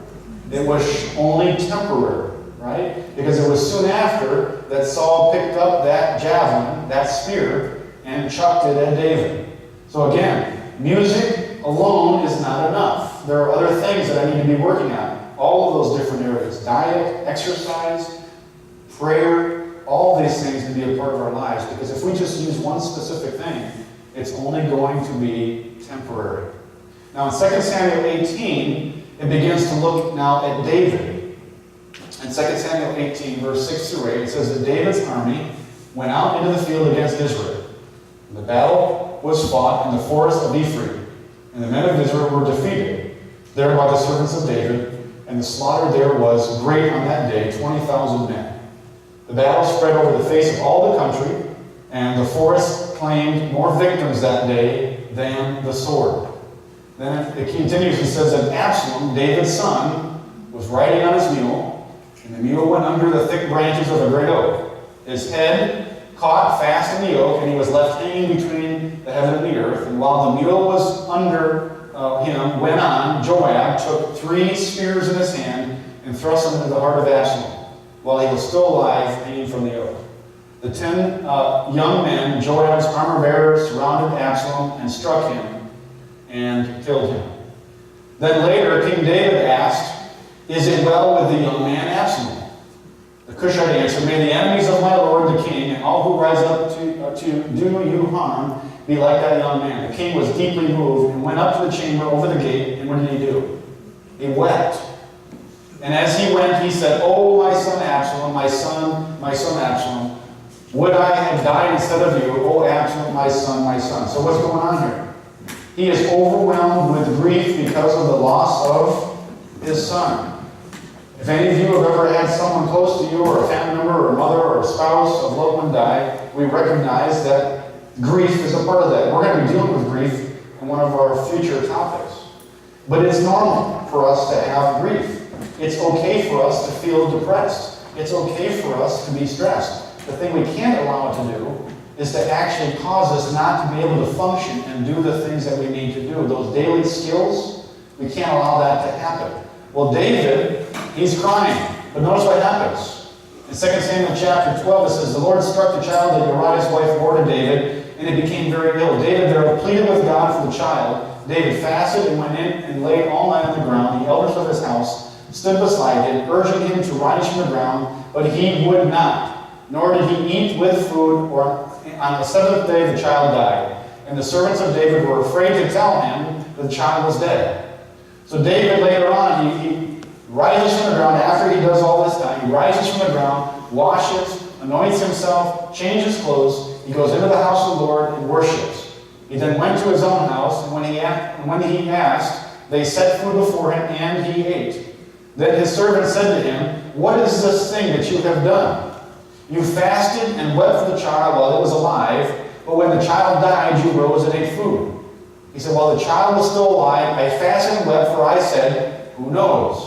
It was only temporary, right? Because it was soon after that Saul picked up that javelin, that spear, and chucked it at David. So again, music alone is not enough. There are other things that I need to be working on. All of those different areas. Diet, exercise, prayer, all these things need to be a part of our lives. Because if we just use one specific thing, it's only going to be temporary. Now in 2 Samuel 18, it begins to look now at David. In 2 Samuel 18, verse 6 through 8, it says that David's army went out into the field against Israel. And the battle was fought in the forest of Ephraim, and the men of Israel were defeated there by the servants of David, and the slaughter there was great on that day, 20,000 men. The battle spread over the face of all the country, and the forest claimed more victims that day than the sword. Then it continues and says that Absalom, David's son, was riding on his mule, and the mule went under the thick branches of a great oak. His head caught fast in the oak, and he was left hanging between the heaven and the earth. And while the mule was under him, went on, Joab took 3 spears in his hand and thrust them into the heart of Absalom, while he was still alive, hanging from the oak. The 10 young men, Joab's armor-bearers, surrounded Absalom and struck him and killed him. Then later, King David asked, "Is it well with the young man Absalom?" The Cushite answered, "May the enemies of my lord the king and all who rise up to do you harm be like that young man." The king was deeply moved and went up to the chamber over the gate, and what did he do? He wept. And as he went, he said, "Oh, my son Absalom, my son Absalom, would I have died instead of you, O Absalom, my son, my son." So what's going on here? He is overwhelmed with grief because of the loss of his son. If any of you have ever had someone close to you, or a family member, or a mother, or a spouse, a loved one die, we recognize that grief is a part of that. We're going to be dealing with grief in one of our future topics. But it's normal for us to have grief. It's okay for us to feel depressed. It's okay for us to be stressed. The thing we can't allow it to do is to actually cause us not to be able to function and do the things that we need to do. Those daily skills, we can't allow that to happen. Well, David, he's crying. But notice what happens. In 2 Samuel chapter 12, it says, "The Lord struck the child that Uriah's wife bore to David, and it became very ill. David therefore pleaded with God for the child. David fasted and went in and lay all night on the ground. The elders of his house stood beside him, urging him to rise from the ground, but he would not. Nor did he eat with food, or on the 7th day the child died. And the servants of David were afraid to tell him that the child was dead." So David later on, he rises from the ground after he does all this time. He rises from the ground, washes, anoints himself, changes clothes. He goes into the house of the Lord and worships. He then went to his own house, and when he asked, they set food before him, and he ate. Then his servant said to him, "What is this thing that you have done? You fasted and wept for the child while it was alive, but when the child died, you rose and ate food." He said, "While the child was still alive, I fasted and wept, for I said, 'Who knows?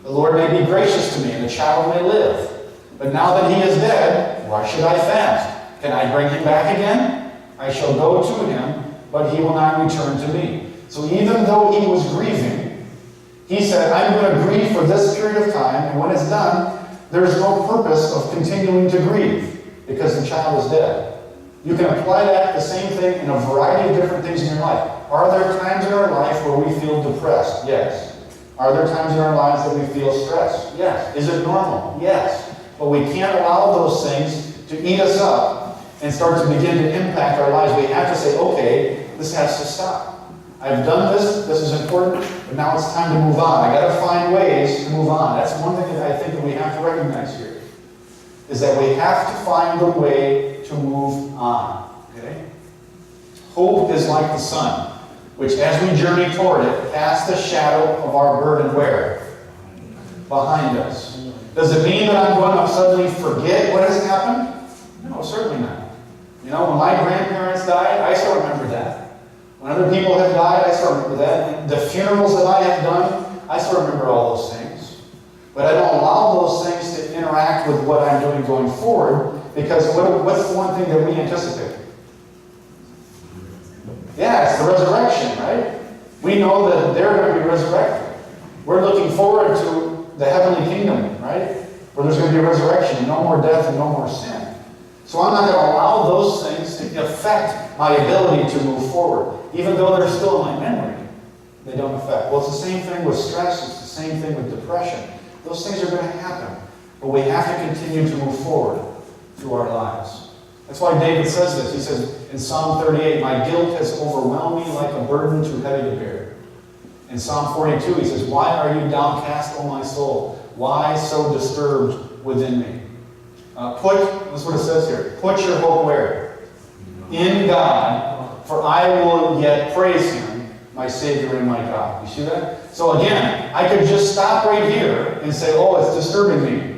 The Lord may be gracious to me, and the child may live. But now that he is dead, why should I fast? Can I bring him back again? I shall go to him, but he will not return to me. So even though he was grieving, he said, I'm going to grieve for this period of time, and when it's done, there's no purpose of continuing to grieve because the child is dead. You can apply the same thing in a variety of different things in your life. Are there times in our life where we feel depressed? Yes. Are there times in our lives that we feel stressed? Yes. Is it normal? Yes. But we can't allow those things to eat us up and start to begin to impact our lives. We have to say, okay, this has to stop. I've done this is important, but now it's time to move on. I got to find ways to move on. That's one thing that I think that we have to recognize here, is that we have to find a way to move on. Okay? Hope is like the sun, which as we journey toward it, casts the shadow of our burden where? Behind us. Does it mean that I'm going to suddenly forget what has happened? No, certainly not. You know, when my grandparents died, I still remember that. When other people have died, I still remember that. And the funerals that I have done, I still remember all those things. But I don't allow those things to interact with what I'm doing going forward, because what's the one thing that we anticipate? Yeah, it's the resurrection, right? We know that they're going to be resurrected. We're looking forward to the heavenly kingdom, right? Where there's going to be a resurrection, no more death and no more sin. So I'm not going to allow those things to affect my ability to move forward. Even though they're still in my memory, they don't affect. Well, it's the same thing with stress. It's the same thing with depression. Those things are going to happen. But we have to continue to move forward through our lives. That's why David says this. He says in Psalm 38, my guilt has overwhelmed me like a burden too heavy to bear. In Psalm 42, he says, why are you downcast, O my soul? Why so disturbed within me? That's what it says here. Put your hope where? In God, for I will yet praise him, my Savior and my God. You see that? So again, I could just stop right here and say, oh, it's disturbing me.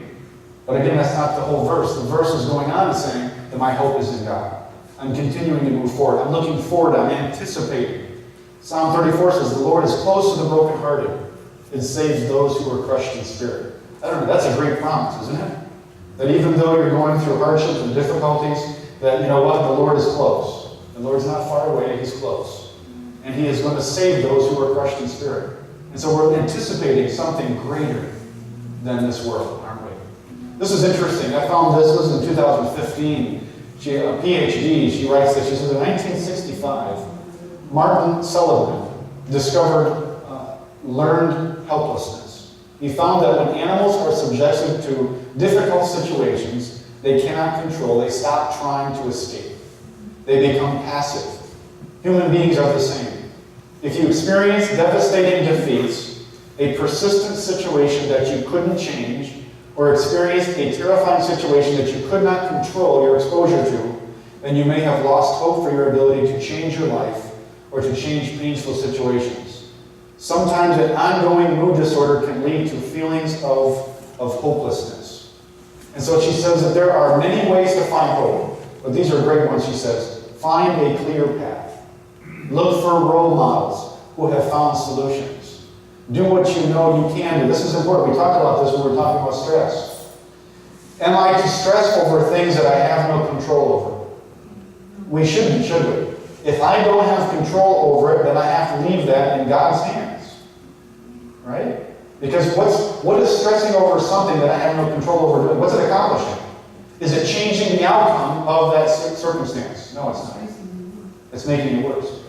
But again, that's not the whole verse. The verse is going on and saying that my hope is in God. I'm continuing to move forward. I'm looking forward. I'm anticipating. Psalm 34 says, the Lord is close to the brokenhearted and saves those who are crushed in spirit. I don't know, that's a great promise, isn't it? That even though you're going through hardships and difficulties, that, you know what, the Lord is close. The Lord's not far away, he's close. And he is going to save those who are crushed in spirit. And so we're anticipating something greater than this world, aren't we? This is interesting. I found this was in 2015. She, a PhD, she writes this. She says, in 1965, Martin Seligman discovered learned helplessness. He found that when animals are subjected to difficult situations they cannot control, they stop trying to escape. They become passive. Human beings are the same. If you experience devastating defeats, a persistent situation that you couldn't change, or experienced a terrifying situation that you could not control your exposure to, then you may have lost hope for your ability to change your life or to change painful situations. Sometimes an ongoing mood disorder can lead to feelings of hopelessness. And so she says that there are many ways to find hope, but these are great ones. She says, find a clear path. Look for role models who have found solutions. Do what you know you can do. This is important. We talked about this when we were talking about stress. Am I to stress over things that I have no control over? We shouldn't, should we? If I don't have control over it, then I have to leave that in God's hands. Right? Because what is stressing over something that I have no control over doing? What's it accomplishing? Is it changing the outcome of that circumstance? No, it's not. It's making it worse.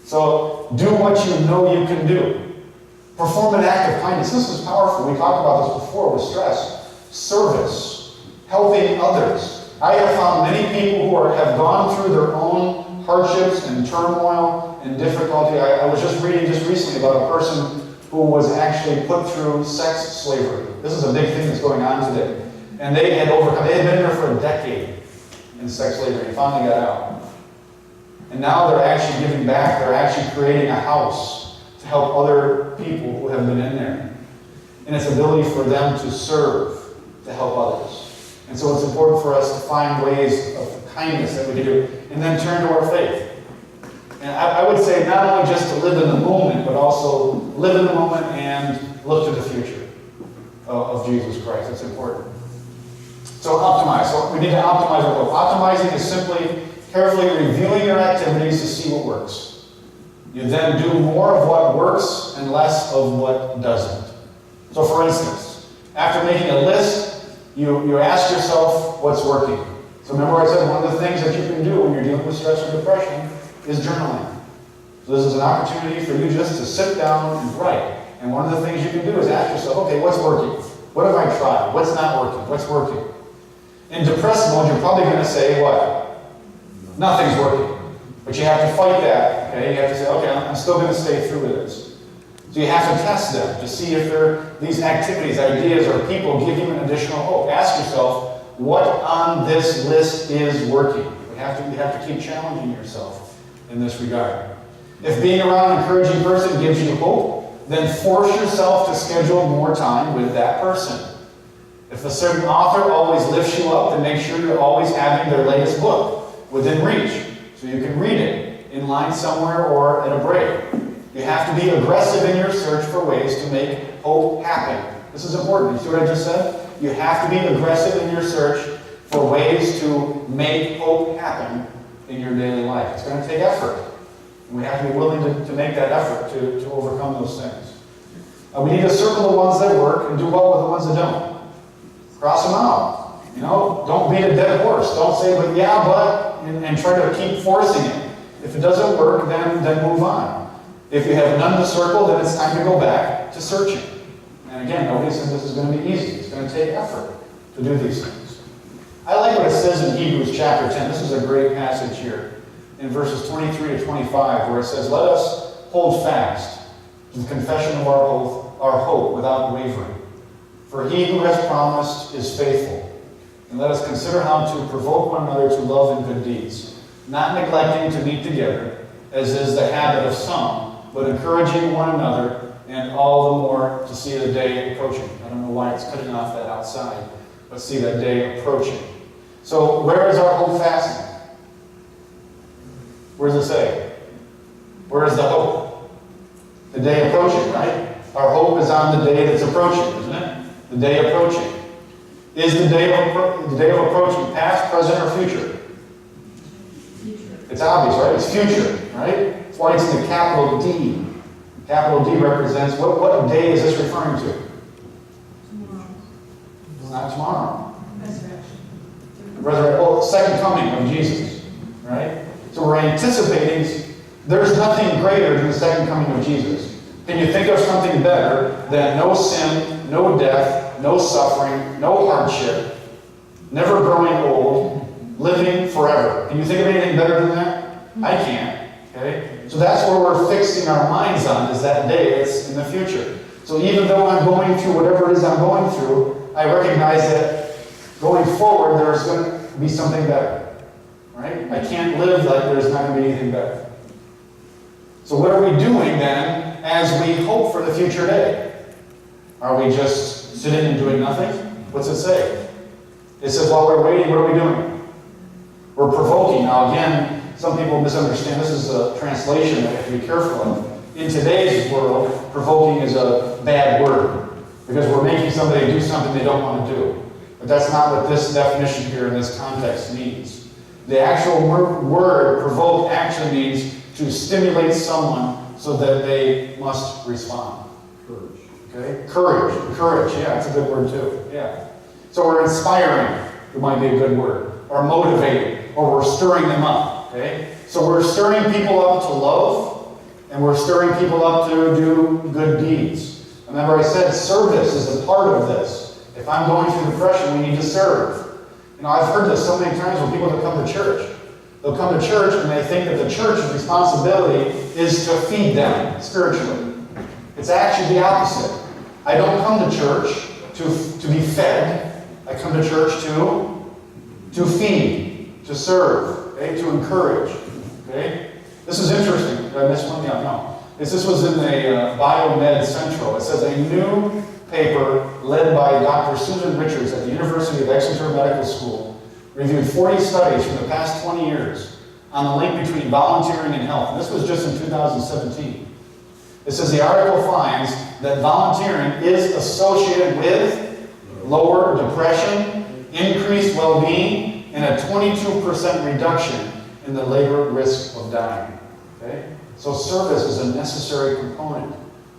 So, do what you know you can do. Perform an act of kindness. This is powerful. We talked about this before with stress. Service. Helping others. I have found many people who have gone through their own hardships and turmoil and difficulty. I was just reading just recently about a person who was actually put through sex slavery. This is a big thing that's going on today. And they had overcome. They had been there for a decade in sex slavery and finally got out. And now they're actually giving back. They're actually creating a house to help other people who have been in there. And it's ability for them to serve, to help others. And so it's important for us to find ways of kindness that we can do, and then turn to our faith. And I would say not only just to live in the moment, but also live in the moment and look to the future of Jesus Christ. It's important. So optimize. So we need to optimize our hope. Optimizing is simply carefully reviewing your activities to see what works. You then do more of what works and less of what doesn't. So for instance, after making a list, you ask yourself what's working. So remember I said one of the things that you can do when you're dealing with stress or depression is journaling. So this is an opportunity for you just to sit down and write. And one of the things you can do is ask yourself, okay, what's working? What have I tried? What's not working? What's working? In depressed mode, you're probably going to say what? Nothing's working. But you have to fight that. Okay? You have to say, okay, I'm still going to stay through with this. So you have to test them to see if these activities, ideas, or people give you an additional hope. Ask yourself, what on this list is working? You have to keep challenging yourself in this regard. If being around an encouraging person gives you hope, then force yourself to schedule more time with that person. If a certain author always lifts you up, then make sure you're always having their latest book within reach, so you can read it in line somewhere or at a break. You have to be aggressive in your search for ways to make hope happen. This is important. You see what I just said? You have to be aggressive in your search for ways to make hope happen in your daily life. It's going to take effort. And we have to be willing to make that effort to overcome those things. We need to circle the ones that work and do well with the ones that don't. Cross them out. You know, don't beat a dead horse. Don't say, but yeah, but, and try to keep forcing it. If it doesn't work, then move on. If you have none to circle, then it's time to go back to searching. And again, nobody says this is going to be easy. It's going to take effort to do these things. I like what it says in Hebrews chapter 10. This is a great passage here. In verses 23 to 25, where it says, let us hold fast to the confession of our hope without wavering. For he who has promised is faithful. And let us consider how to provoke one another to love and good deeds, not neglecting to meet together, as is the habit of some, but encouraging one another, and all the more to see the day approaching. I don't know why it's cutting off that outside, but see that day approaching. So where is our hope fastened? Where does it say? Where is the hope? The day approaching, right? Our hope is on the day that's approaching, isn't it? The day approaching. Is the day of approaching past, present, or future? It's obvious, right? It's future, right? That's why it's in the capital D. Capital D represents, what day is this referring to? Tomorrow. It's not tomorrow. Resurrection. Well, second coming of Jesus, right? So we're anticipating, there's nothing greater than the second coming of Jesus. Can you think of something better than no sin, no death, no suffering, no hardship, never growing old, living forever? Can you think of anything better than that? I can't. Okay? So that's where we're fixing our minds on, is that day that's in the future. So even though I'm going through whatever it is I'm going through, I recognize that going forward there's going to be something better. Right? I can't live like there's not going to be anything better. So what are we doing then as we hope for the future day? Are we just sitting and doing nothing? What's it say? It says while we're waiting, what are we doing? We're provoking. Now again, some people misunderstand. This is a translation that we have to be careful of. In today's world, provoking is a bad word because we're making somebody do something they don't want to do. But that's not what this definition here in this context means. The actual word provoke actually means to stimulate someone so that they must respond. Courage. Okay? Courage, yeah, it's a good word too. Yeah. So we're inspiring, it might be a good word, or motivating, or we're stirring them up. Okay? So we're stirring people up to love, and we're stirring people up to do good deeds. Remember I said service is a part of this. If I'm going through depression, we need to serve. You know, I've heard this so many times when people that come to church. They'll come to church and they think that the church's responsibility is to feed them spiritually. It's actually the opposite. I don't come to church to be fed. I come to church to feed, to serve, okay? To encourage. Okay? This is interesting. Did I miss one? Yeah, no. This was in the Biomed Central. It says a new paper led by Dr. Susan Richards at the University of Exeter Medical School reviewed 40 studies from the past 20 years on the link between volunteering and health. And this was just in 2017. It says the article finds that volunteering is associated with lower depression, increased well-being, and a 22% reduction in the labor risk of dying. Okay? So service is a necessary component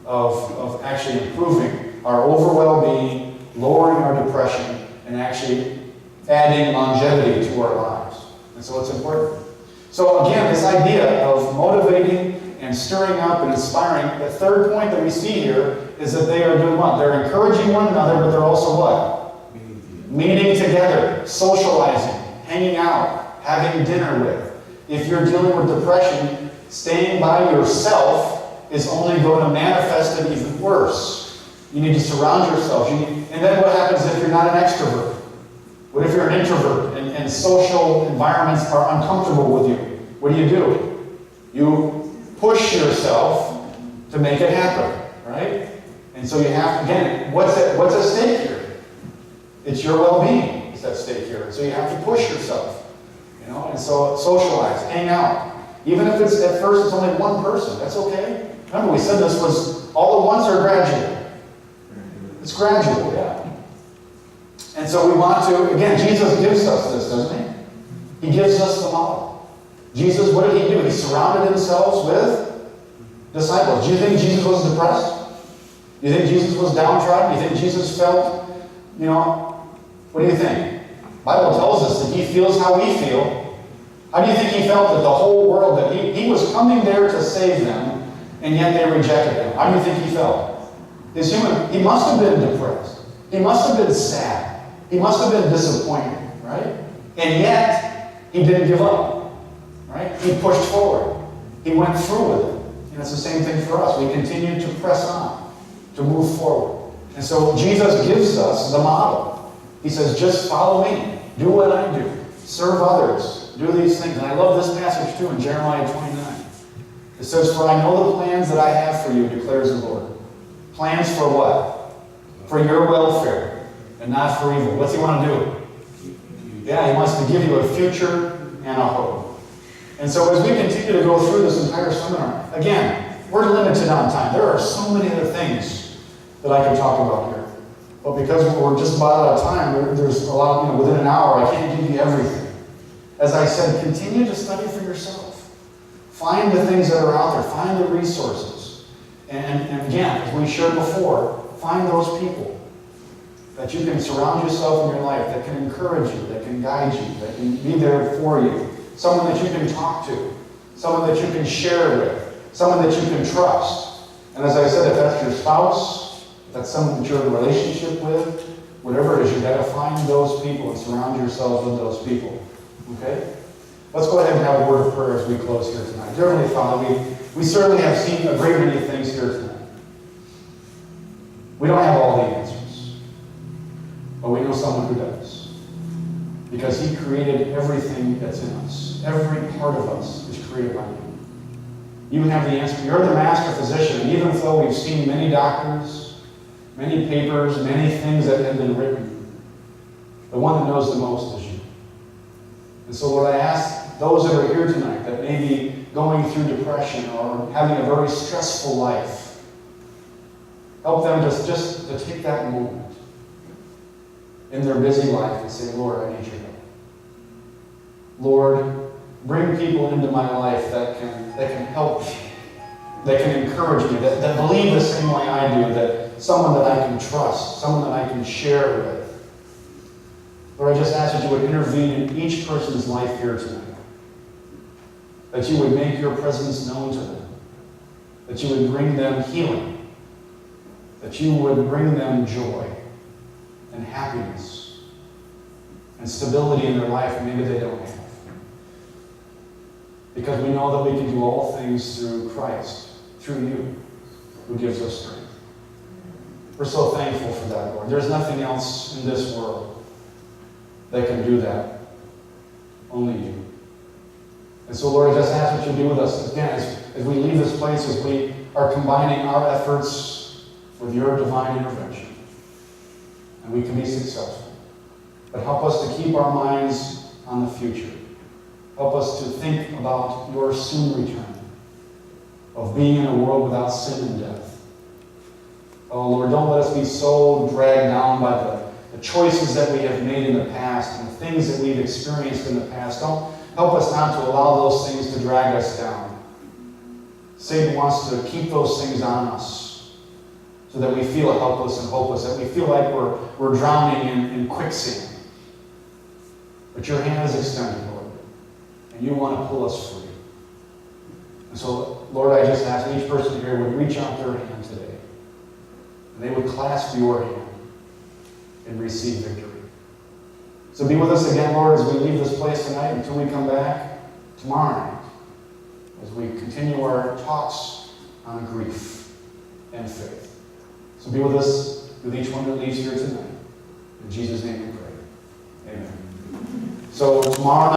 of actually improving our overall well-being, lowering our depression, and actually adding longevity to our lives. And so it's important. So again, this idea of motivating and stirring up and inspiring, the third point that we see here is that they are doing what? They're encouraging one another, but they're also what? Meeting together, socializing, hanging out, having dinner with. If you're dealing with depression, staying by yourself is only going to manifest it even worse. You need to surround yourself. And then what happens if you're not an extrovert? What if you're an introvert and social environments are uncomfortable with you? What do? You push yourself to make it happen, right? And so you have, again, what's at stake here? It's your well-being is at stake here. So you have to push yourself, and so socialize, hang out. Even if it's at first it's only one person, that's okay. Remember, we said this was all at once or gradual? It's gradual, yeah. And so we want to, again, Jesus gives us this, doesn't he? He gives us the model. Jesus, what did he do? He surrounded himself with disciples. Do you think Jesus was depressed? Do you think Jesus was downtrodden? Do you think Jesus felt, what do you think? The Bible tells us that he feels how we feel. How do you think he felt that the whole world, that he was coming there to save them, and yet they rejected him? How do you think he felt? He must have been depressed. He must have been sad. He must have been disappointed, right? And yet, he didn't give up, right? He pushed forward. He went through with it. And it's the same thing for us. We continue to press on, to move forward. And so Jesus gives us the model. He says, just follow me. Do what I do. Serve others. Do these things. And I love this passage too in Jeremiah 29. It says, for I know the plans that I have for you, declares the Lord. Plans for what? For your welfare. And not for evil. What's he want to do? Yeah, he wants to give you a future and a hope. And so as we continue to go through this entire seminar, again, we're limited on time. There are so many other things that I can talk about here. But because we're just about out of time, there's a lot, within an hour, I can't give you everything. As I said, continue to study for yourself. Find the things that are out there. Find the resources. And again, as we shared before, find those people that you can surround yourself in your life, that can encourage you, that can guide you, that can be there for you. Someone that you can talk to. Someone that you can share with. Someone that you can trust. And as I said, if that's your spouse, if that's someone that you're in a relationship with, whatever it is, you've got to find those people and surround yourself with those people. Okay? Let's go ahead and have a word of prayer as we close here tonight. Dear Heavenly Father, we certainly have seen a great many things here tonight. We don't have all the answers, but we know someone who does. Because he created everything that's in us. Every part of us is created by you. You have the answer. You're the master physician. And even though we've seen many doctors, many papers, many things that have been written, the one that knows the most is you. And so Lord, I ask those that are here tonight that may be going through depression or having a very stressful life, help them just to take that moment in their busy life and say, Lord, I need your help. Lord, bring people into my life that can help me, that can encourage me, that believe the same way I do, that someone that I can trust, someone that I can share with. Lord, I just ask that you would intervene in each person's life here tonight. That you would make your presence known to them. That you would bring them healing. That you would bring them joy and happiness and stability in their life maybe they don't have. Because we know that we can do all things through Christ, through you, who gives us strength. We're so thankful for that, Lord. There's nothing else in this world that can do that. Only you. And so, Lord, I just ask what you do with us again as we leave this place, as we are combining our efforts with your divine intervention. And we can be successful. But help us to keep our minds on the future. Help us to think about your soon return, of being in a world without sin and death. Oh, Lord, don't let us be so dragged down by the choices that we have made in the past and the things that we've experienced in the past. Help us not to allow those things to drag us down. Satan wants to keep those things on us so that we feel helpless and hopeless, that we feel like we're drowning in quicksand. But your hand is extended, Lord, and you want to pull us free. And so, Lord, I just ask each person here would reach out their hand today, and they would clasp your hand and receive victory. So be with us again, Lord, as we leave this place tonight until we come back tomorrow night, as we continue our talks on grief and faith. So be with us, with each one that leaves here tonight. In Jesus' name we pray. Amen. So tomorrow night,